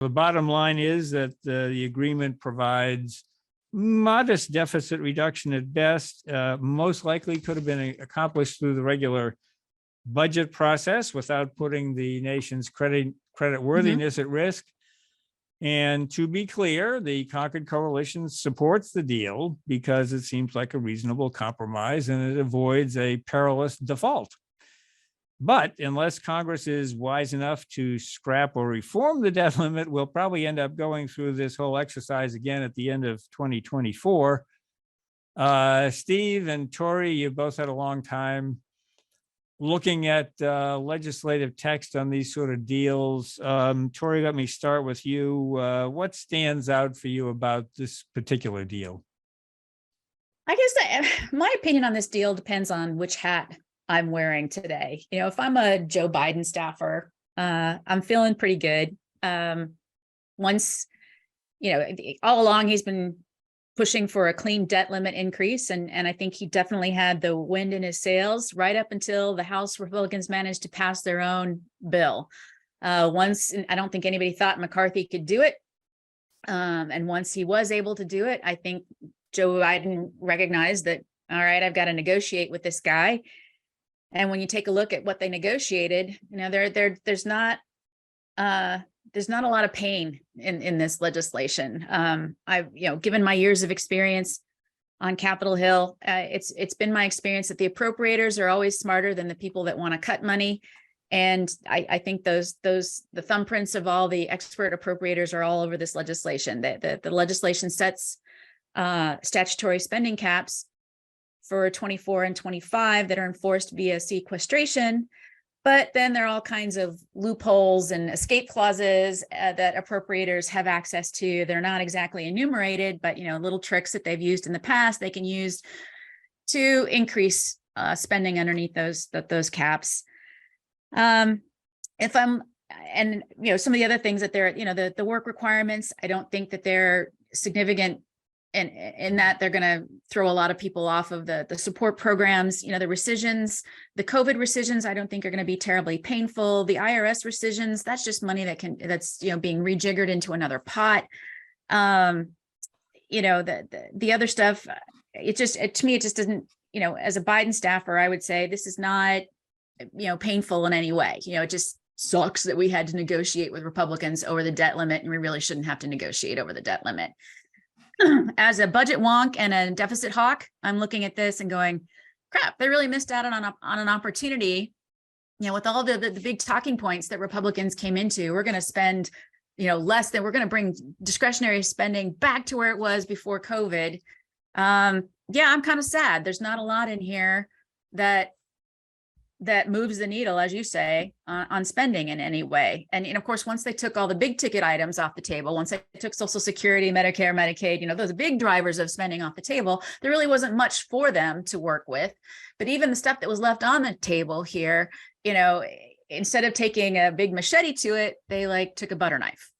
The bottom line is that the agreement provides modest deficit reduction at best. Most likely could have been accomplished through the regular budget process without putting the nation's creditworthiness at risk. And to be clear, the Concord Coalition supports the deal because it seems like a reasonable compromise and it avoids a perilous default. But unless Congress is wise enough to scrap or reform the debt limit, we'll probably end up going through this whole exercise again at the end of 2024. Steve and Tori, you both had a long time looking at legislative text on these sort of deals. Tori, let me start with you. What stands out for you about this particular deal? I guess my opinion on this deal depends on which hat I'm wearing today. If I'm a Joe Biden staffer, I'm feeling pretty good. Once, all along he's been pushing for a clean debt limit increase. And I think he definitely had the wind in his sails right up until the House Republicans managed to pass their own bill. I don't think anybody thought McCarthy could do it. And once he was able to do it, I think Joe Biden recognized that, all right, I've got to negotiate with this guy. And when you take a look at what they negotiated, there's not a lot of pain in this legislation. Given my years of experience on Capitol Hill, it's been my experience that the appropriators are always smarter than the people that want to cut money. And I think the thumbprints of all the expert appropriators are all over this legislation. The legislation sets statutory spending caps for 24 and 25 that are enforced via sequestration. But then there are all kinds of loopholes and escape clauses that appropriators have access to. They're not exactly enumerated, but little tricks that they've used in the past, they can use to increase spending underneath those caps. Some of the other things that they're, the work requirements, I don't think that they're significant in that they're going to throw a lot of people off of the support programs. The rescissions, the COVID rescissions, I don't think are going to be terribly painful. The IRS rescissions, that's just money that's being rejiggered into another pot. The other stuff, to me, it just doesn't, as a Biden staffer, I would say this is not, painful in any way. It just sucks that we had to negotiate with Republicans over the debt limit, and we really shouldn't have to negotiate over the debt limit. As a budget wonk and a deficit hawk, I'm looking at this and going, crap, they really missed out on an opportunity. With all the big talking points that Republicans came into, we're going to spend, less than, we're going to bring discretionary spending back to where it was before COVID. I'm kind of sad. There's not a lot in here that moves the needle, as you say, on spending in any way. And of course, once they took all the big ticket items off the table, once they took Social Security, Medicare, Medicaid, those big drivers of spending off the table, there really wasn't much for them to work with. But even the stuff that was left on the table here, instead of taking a big machete to it, they took a butter knife.